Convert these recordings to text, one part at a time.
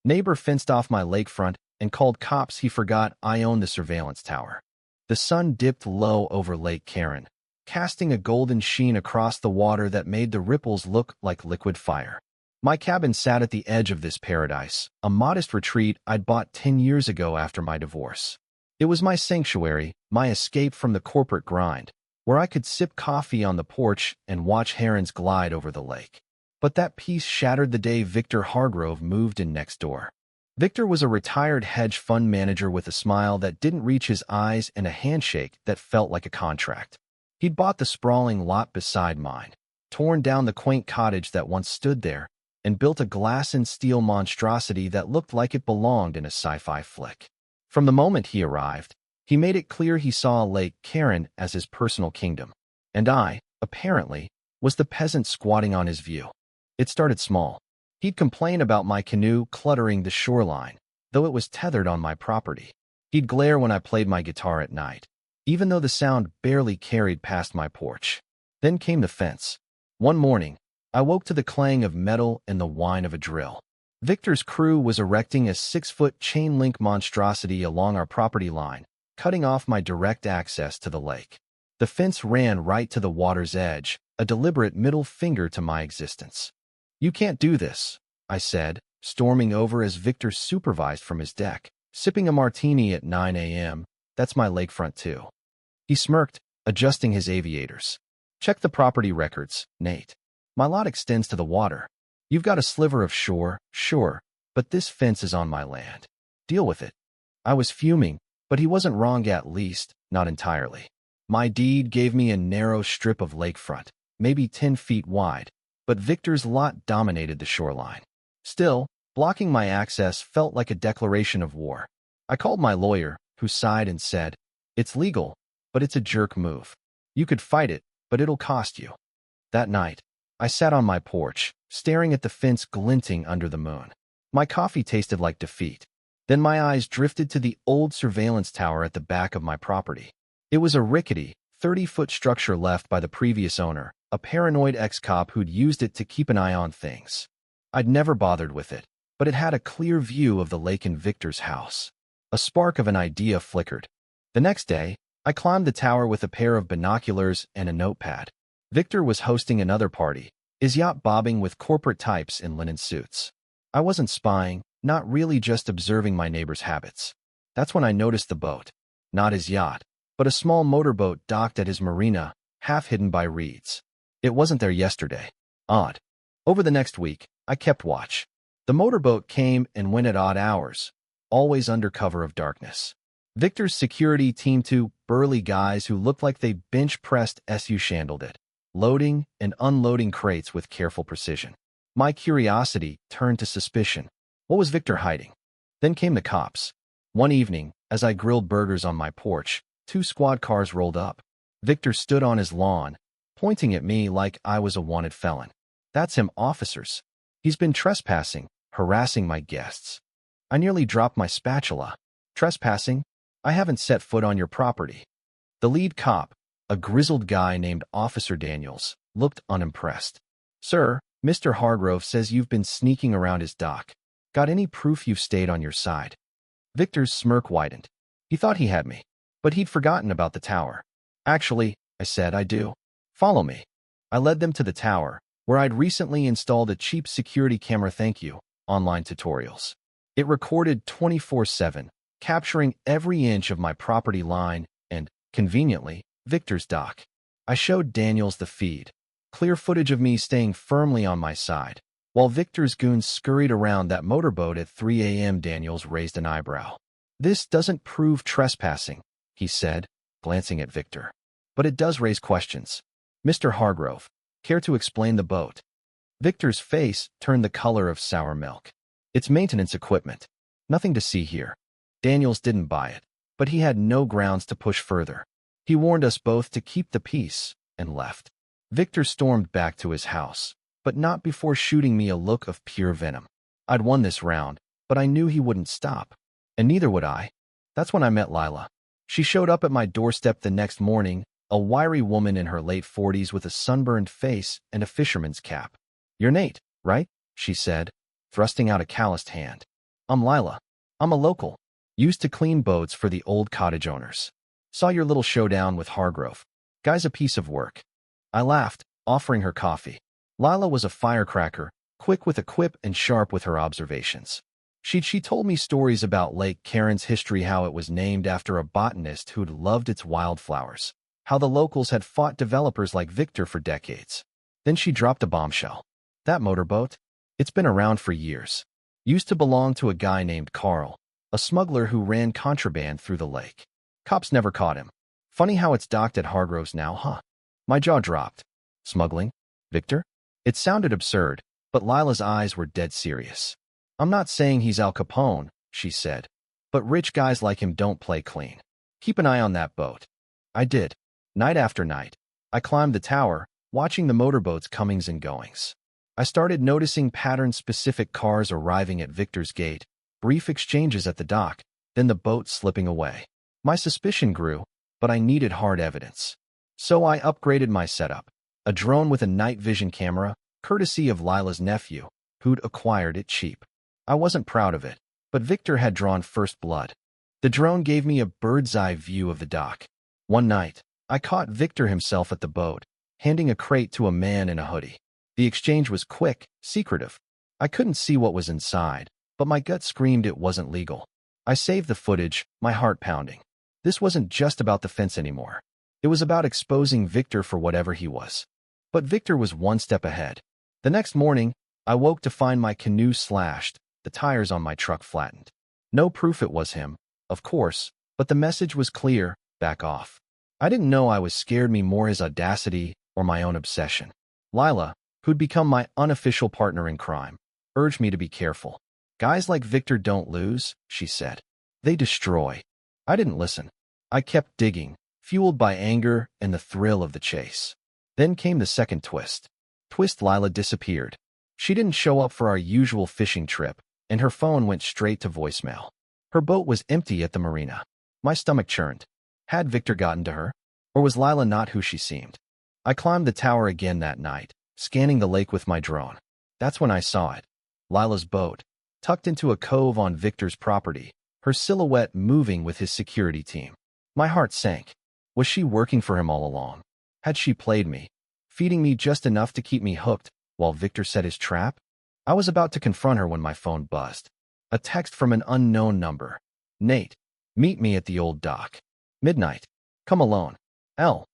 Neighbor fenced off my lakefront and called cops. He forgot I owned the surveillance tower. The sun dipped low over Lake Karen, casting a golden sheen across the water that made the ripples look like liquid fire. My cabin sat at the edge of this paradise, a modest retreat I'd bought 10 years ago after my divorce. It was my sanctuary, my escape from the corporate grind, where I could sip coffee on the porch and watch herons glide over the lake. But that peace shattered the day Victor Hargrove moved in next door. Victor was a retired hedge fund manager with a smile that didn't reach his eyes and a handshake that felt like a contract. He'd bought the sprawling lot beside mine, torn down the quaint cottage that once stood there, and built a glass and steel monstrosity that looked like it belonged in a sci-fi flick. From the moment he arrived, he made it clear he saw Lake Karen as his personal kingdom, and I, apparently, was the peasant squatting on his view. It started small. He'd complain about my canoe cluttering the shoreline, though it was tethered on my property. He'd glare when I played my guitar at night, even though the sound barely carried past my porch. Then came the fence. One morning, I woke to the clang of metal and the whine of a drill. Victor's crew was erecting a 6-foot chain-link monstrosity along our property line, cutting off my direct access to the lake. The fence ran right to the water's edge, a deliberate middle finger to my existence. "You can't do this," I said, storming over as Victor supervised from his deck, sipping a martini at 9 a.m. "That's my lakefront too." He smirked, adjusting his aviators. "Check the property records, Nate. My lot extends to the water. You've got a sliver of shore, sure, but this fence is on my land. Deal with it." I was fuming, but he wasn't wrong, at least, not entirely. My deed gave me a narrow strip of lakefront, maybe 10 feet wide, but Victor's lot dominated the shoreline. Still, blocking my access felt like a declaration of war. I called my lawyer, who sighed and said, "It's legal, but it's a jerk move. You could fight it, but it'll cost you." That night, I sat on my porch, staring at the fence glinting under the moon. My coffee tasted like defeat. Then my eyes drifted to the old surveillance tower at the back of my property. It was a rickety, 30-foot structure left by the previous owner, a paranoid ex-cop who'd used it to keep an eye on things. I'd never bothered with it, but it had a clear view of the lake and Victor's house. A spark of an idea flickered. The next day, I climbed the tower with a pair of binoculars and a notepad. Victor was hosting another party, his yacht bobbing with corporate types in linen suits. I wasn't spying, not really, just observing my neighbor's habits. That's when I noticed the boat. Not his yacht, but a small motorboat docked at his marina, half hidden by reeds. It wasn't there yesterday. Odd. Over the next week, I kept watch. The motorboat came and went at odd hours, always under cover of darkness. Victor's security team, 2 burly guys who looked like they bench-pressed SU-shandled it, loading and unloading crates with careful precision. My curiosity turned to suspicion. What was Victor hiding? Then came the cops. One evening, as I grilled burgers on my porch, 2 squad cars rolled up. Victor stood on his lawn, pointing at me like I was a wanted felon. "That's him, officers. He's been trespassing, harassing my guests." I nearly dropped my spatula. "Trespassing? I haven't set foot on your property." The lead cop, a grizzled guy named Officer Daniels, looked unimpressed. "Sir, Mr. Hargrove says you've been sneaking around his dock. Got any proof you've stayed on your side?" Victor's smirk widened. He thought he had me, but he'd forgotten about the tower. "Actually," I said, "I do. Follow me." I led them to the tower, where I'd recently installed a cheap security camera. Thank you, online tutorials. It recorded 24/7, capturing every inch of my property line and, conveniently, Victor's dock. I showed Daniels the feed, clear footage of me staying firmly on my side, while Victor's goons scurried around that motorboat at 3 a.m. Daniels raised an eyebrow. "This doesn't prove trespassing," he said, glancing at Victor. "But it does raise questions. Mr. Hargrove, care to explain the boat?" Victor's face turned the color of sour milk. "It's maintenance equipment. Nothing to see here." Daniels didn't buy it, but he had no grounds to push further. He warned us both to keep the peace, and left. Victor stormed back to his house, but not before shooting me a look of pure venom. I'd won this round, but I knew he wouldn't stop. And neither would I. That's when I met Lila. She showed up at my doorstep the next morning, a wiry woman in her late 40s with a sunburned face and a fisherman's cap. "You're Nate, right?" she said, thrusting out a calloused hand. I'm Lila. I'm a local. Used to clean boats for the old cottage owners. Saw your little showdown with Hargrove. Guy's a piece of work. I laughed, offering her coffee. Lila was a firecracker, quick with a quip and sharp with her observations. She told me stories about Lake Karen's history, how it was named after a botanist who'd loved its wildflowers, how the locals had fought developers like Victor for decades. Then she dropped a bombshell. That motorboat? It's been around for years. Used to belong to a guy named Carl, a smuggler who ran contraband through the lake. Cops never caught him. Funny how it's docked at Hargrove's now, huh? My jaw dropped. Smuggling? Victor? It sounded absurd, but Lila's eyes were dead serious. I'm not saying he's Al Capone, she said, but rich guys like him don't play clean. Keep an eye on that boat. I did. Night after night, I climbed the tower, watching the motorboats' comings and goings. I started noticing pattern-specific cars arriving at Victor's gate, brief exchanges at the dock, then the boat slipping away. My suspicion grew, but I needed hard evidence. So I upgraded my setup, a drone with a night vision camera, courtesy of Lila's nephew, who'd acquired it cheap. I wasn't proud of it, but Victor had drawn first blood. The drone gave me a bird's-eye view of the dock. One night, I caught Victor himself at the boat, handing a crate to a man in a hoodie. The exchange was quick, secretive. I couldn't see what was inside, but my gut screamed it wasn't legal. I saved the footage, my heart pounding. This wasn't just about the fence anymore. It was about exposing Victor for whatever he was. But Victor was one step ahead. The next morning, I woke to find my canoe slashed, the tires on my truck flattened. No proof it was him, of course, but the message was clear: back off. I didn't know I was scared me more his audacity or my own obsession. Lila, who'd become my unofficial partner in crime, urged me to be careful. Guys like Victor don't lose, she said. They destroy. I didn't listen. I kept digging, fueled by anger and the thrill of the chase. Then came the second twist. Lila disappeared. She didn't show up for our usual fishing trip, and her phone went straight to voicemail. Her boat was empty at the marina. My stomach churned. Had Victor gotten to her? Or was Lila not who she seemed? I climbed the tower again that night, scanning the lake with my drone. That's when I saw it. Lila's boat, tucked into a cove on Victor's property, her silhouette moving with his security team. My heart sank. Was she working for him all along? Had she played me, feeding me just enough to keep me hooked while Victor set his trap? I was about to confront her when my phone buzzed. A text from an unknown number. Nate, meet me at the old dock. Midnight. Come alone. L.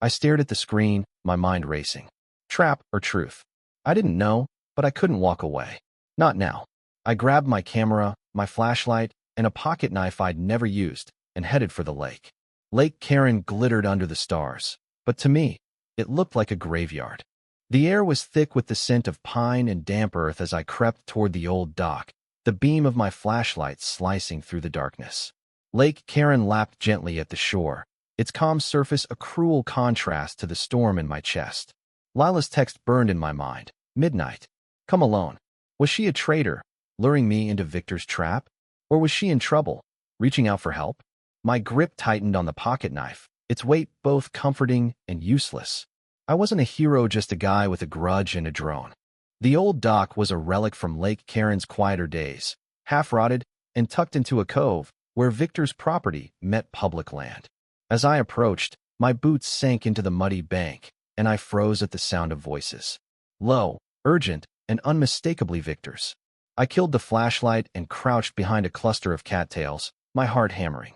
I stared at the screen, my mind racing. Trap or truth? I didn't know, but I couldn't walk away. Not now. I grabbed my camera, my flashlight, and a pocket knife I'd never used, and headed for the lake. Lake Karen glittered under the stars, but to me, it looked like a graveyard. The air was thick with the scent of pine and damp earth as I crept toward the old dock, the beam of my flashlight slicing through the darkness. Lake Karen lapped gently at the shore, its calm surface a cruel contrast to the storm in my chest. Lila's text burned in my mind. Midnight. Come alone. Was she a traitor, luring me into Victor's trap? Or was she in trouble, reaching out for help? My grip tightened on the pocket knife, its weight both comforting and useless. I wasn't a hero, just a guy with a grudge and a drone. The old dock was a relic from Lake Karen's quieter days, half-rotted and tucked into a cove where Victor's property met public land. As I approached, my boots sank into the muddy bank, and I froze at the sound of voices. Low, urgent, and unmistakably Victor's. I killed the flashlight and crouched behind a cluster of cattails, my heart hammering.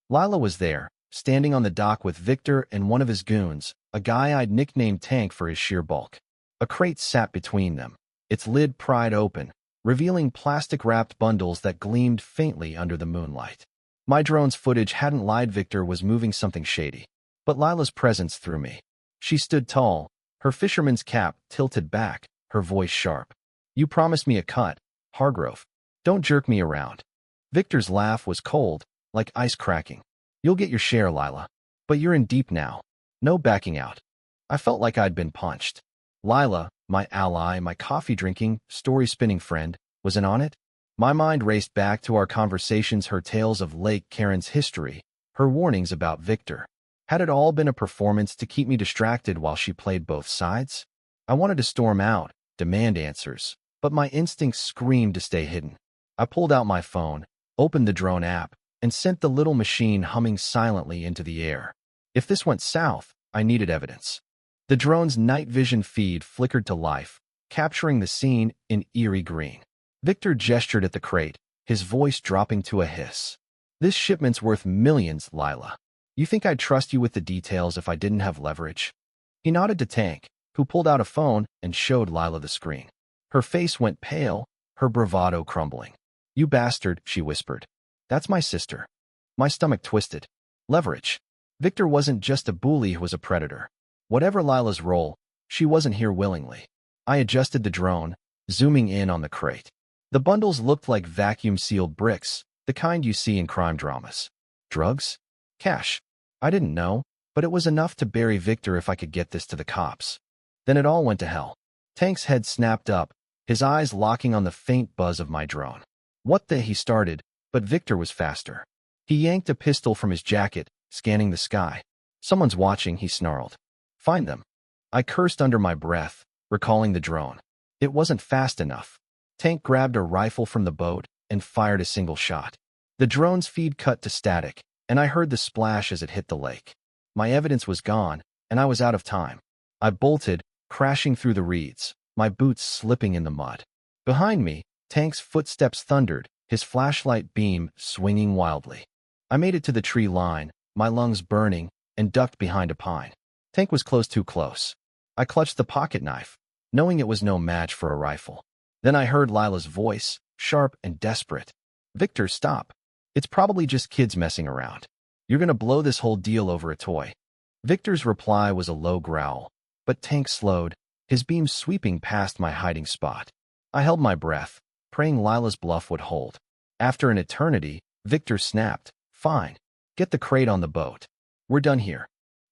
Lila was there, standing on the dock with Victor and one of his goons, a guy I'd nicknamed Tank for his sheer bulk. A crate sat between them, its lid pried open, revealing plastic-wrapped bundles that gleamed faintly under the moonlight. My drone's footage hadn't lied. Victor was moving something shady. But Lila's presence threw me. She stood tall, her fisherman's cap tilted back, her voice sharp. You promised me a cut, Hargrove. Don't jerk me around. Victor's laugh was cold, like ice cracking. You'll get your share, Lila. But you're in deep now. No backing out. I felt like I'd been punched. Lila, my ally, my coffee-drinking, story-spinning friend, was in on it. My mind raced back to our conversations, her tales of Lake Karen's history, her warnings about Victor. Had it all been a performance to keep me distracted while she played both sides? I wanted to storm out, demand answers, but my instincts screamed to stay hidden. I pulled out my phone, opened the drone app, and sent the little machine humming silently into the air. If this went south, I needed evidence. The drone's night vision feed flickered to life, capturing the scene in eerie green. Victor gestured at the crate, his voice dropping to a hiss. This shipment's worth millions, Lila. You think I'd trust you with the details if I didn't have leverage? He nodded to Tank, who pulled out a phone and showed Lila the screen. Her face went pale, her bravado crumbling. You bastard, she whispered. That's my sister. My stomach twisted. Leverage. Victor wasn't just a bully who was a predator. Whatever Lila's role, she wasn't here willingly. I adjusted the drone, zooming in on the crate. The bundles looked like vacuum-sealed bricks, the kind you see in crime dramas. Drugs? Cash? I didn't know, but it was enough to bury Victor if I could get this to the cops. Then it all went to hell. Tank's head snapped up, his eyes locking on the faint buzz of my drone. What the he started, but Victor was faster. He yanked a pistol from his jacket, scanning the sky. Someone's watching, he snarled. Find them. I cursed under my breath, recalling the drone. It wasn't fast enough. Tank grabbed a rifle from the boat and fired a single shot. The drone's feed cut to static, and I heard the splash as it hit the lake. My evidence was gone, and I was out of time. I bolted, crashing through the reeds, my boots slipping in the mud. Behind me, Tank's footsteps thundered, his flashlight beam swinging wildly. I made it to the tree line, my lungs burning, and ducked behind a pine. Tank was too close. I clutched the pocket knife, knowing it was no match for a rifle. Then I heard Lila's voice, sharp and desperate. Victor, stop. It's probably just kids messing around. You're gonna blow this whole deal over a toy. Victor's reply was a low growl, but Tank slowed, his beam sweeping past my hiding spot. I held my breath, praying Lila's bluff would hold. After an eternity, Victor snapped, Fine. Get the crate on the boat. We're done here.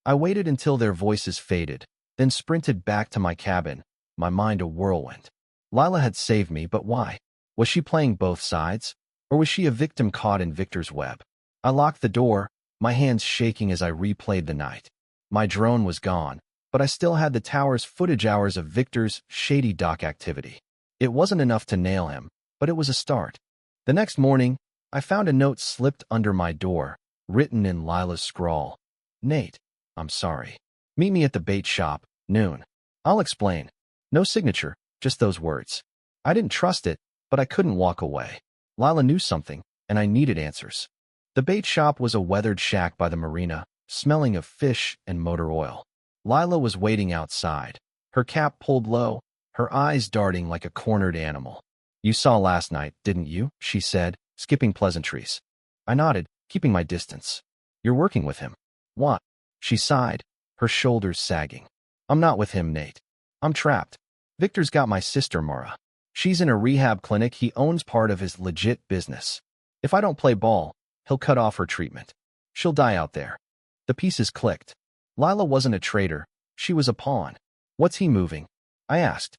I waited until their voices faded, then sprinted back to my cabin, my mind a whirlwind. Lila had saved me, but why? Was she playing both sides? Or was she a victim caught in Victor's web? I locked the door, my hands shaking as I replayed the night. My drone was gone, but I still had the tower's footage hours of Victor's shady dock activity. It wasn't enough to nail him, but it was a start. The next morning, I found a note slipped under my door, written in Lila's scrawl. Nate, I'm sorry. Meet me at the bait shop, noon. I'll explain. No signature, just those words. I didn't trust it, but I couldn't walk away. Lila knew something, and I needed answers. The bait shop was a weathered shack by the marina, smelling of fish and motor oil. Lila was waiting outside, her cap pulled low, her eyes darting like a cornered animal. You saw last night, didn't you? She said, skipping pleasantries. I nodded, keeping my distance. You're working with him. What? She sighed, her shoulders sagging. I'm not with him, Nate. I'm trapped. Victor's got my sister, Mara. She's in a rehab clinic. He owns part of his legit business. If I don't play ball, he'll cut off her treatment. She'll die out there. The pieces clicked. Lila wasn't a traitor. She was a pawn. What's he moving? I asked.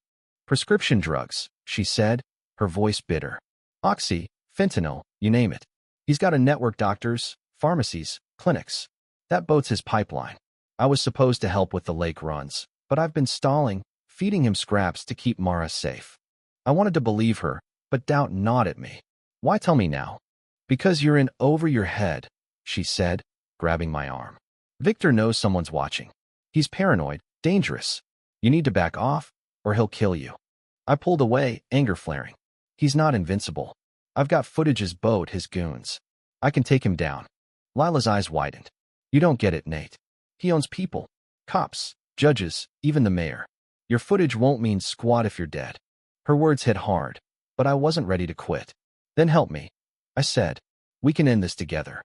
Prescription drugs, she said, her voice bitter. Oxy, fentanyl, you name it. He's got a network, doctors, pharmacies, clinics. That boat's his pipeline. I was supposed to help with the lake runs, but I've been stalling, feeding him scraps to keep Mara safe. I wanted to believe her, but doubt gnawed at me. Why tell me now? Because you're in over your head, she said, grabbing my arm. Victor knows someone's watching. He's paranoid, dangerous. You need to back off, or he'll kill you. I pulled away, anger flaring. He's not invincible. I've got footage his boat, his goons. I can take him down. Lila's eyes widened. You don't get it, Nate. He owns people. Cops, judges, even the mayor. Your footage won't mean squat if you're dead. Her words hit hard, but I wasn't ready to quit. Then help me, I said. We can end this together.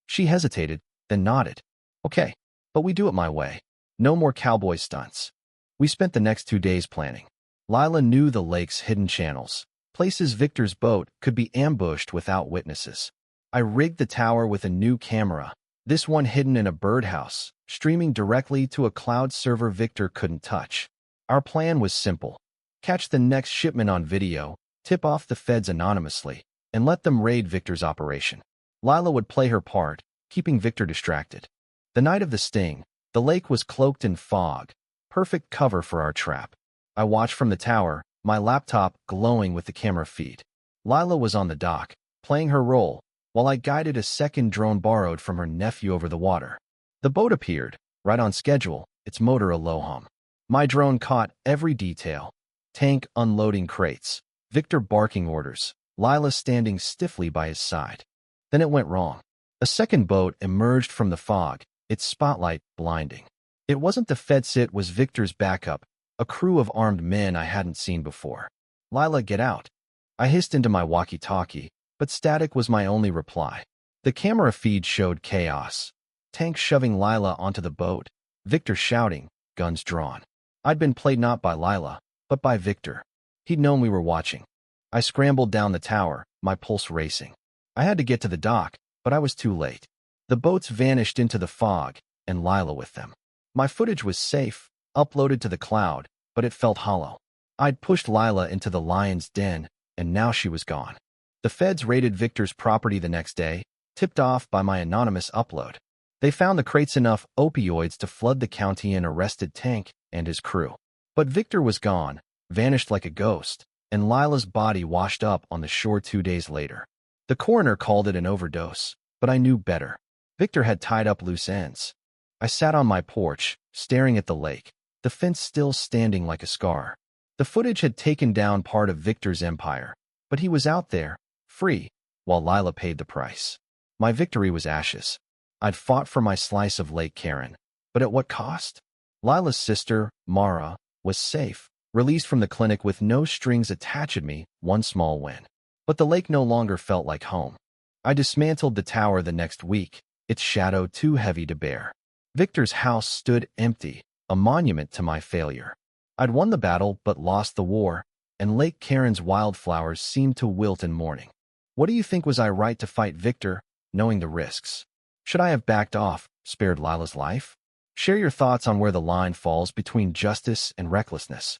She hesitated, then nodded. Okay, but we do it my way. No more cowboy stunts. We spent the next 2 days planning. Lila knew the lake's hidden channels, places Victor's boat could be ambushed without witnesses. I rigged the tower with a new camera, this one hidden in a birdhouse, streaming directly to a cloud server Victor couldn't touch. Our plan was simple. Catch the next shipment on video, tip off the feds anonymously, and let them raid Victor's operation. Lila would play her part, keeping Victor distracted. The night of the sting, the lake was cloaked in fog, perfect cover for our trap. I watched from the tower, my laptop glowing with the camera feed. Lila was on the dock, playing her role, while I guided a second drone borrowed from her nephew over the water. The boat appeared, right on schedule, its motor a low hum. My drone caught every detail. Tank unloading crates, Victor barking orders, Lila standing stiffly by his side. Then it went wrong. A second boat emerged from the fog, its spotlight blinding. It wasn't the feds, it was Victor's backup, a crew of armed men I hadn't seen before. Lila, get out. I hissed into my walkie-talkie, but static was my only reply. The camera feed showed chaos. Tank shoving Lila onto the boat, Victor shouting, guns drawn. I'd been played not by Lila, but by Victor. He'd known we were watching. I scrambled down the tower, my pulse racing. I had to get to the dock, but I was too late. The boats vanished into the fog, and Lila with them. My footage was safe, uploaded to the cloud, but it felt hollow. I'd pushed Lila into the lion's den, and now she was gone. The feds raided Victor's property the next day, tipped off by my anonymous upload. They found the crates enough opioids to flood the county and arrested Tank and his crew. But Victor was gone, vanished like a ghost, and Lila's body washed up on the shore 2 days later. The coroner called it an overdose, but I knew better. Victor had tied up loose ends. I sat on my porch, staring at the lake, the fence still standing like a scar. The footage had taken down part of Victor's empire, but he was out there, free, while Lila paid the price. My victory was ashes. I'd fought for my slice of Lake Karen, but at what cost? Lila's sister, Mara, was safe, released from the clinic with no strings attached to me, one small win. But the lake no longer felt like home. I dismantled the tower the next week, its shadow too heavy to bear. Victor's house stood empty, a monument to my failure. I'd won the battle but lost the war, and Lake Karen's wildflowers seemed to wilt in mourning. What do you think? Was I right to fight Victor, knowing the risks? Should I have backed off, spared Lila's life? Share your thoughts on where the line falls between justice and recklessness.